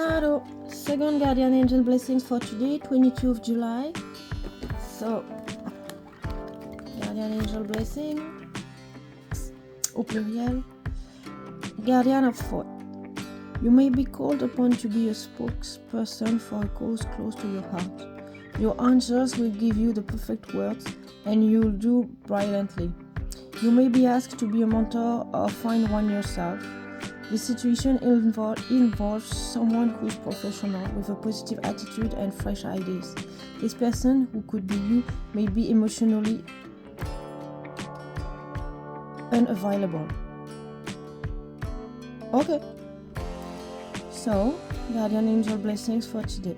Hello, second guardian angel blessings for today, 22 of July. So, guardian angel blessing, au pluriel, guardian of thought. You may be called upon to be a spokesperson for a cause close to your heart. Your angels will give you the perfect words and you'll do brilliantly. You may be asked to be a mentor or find one yourself. The situation involves someone who is professional with a positive attitude and fresh ideas. This person, who could be you, may be emotionally unavailable. Okay. So, guardian angel blessings for today.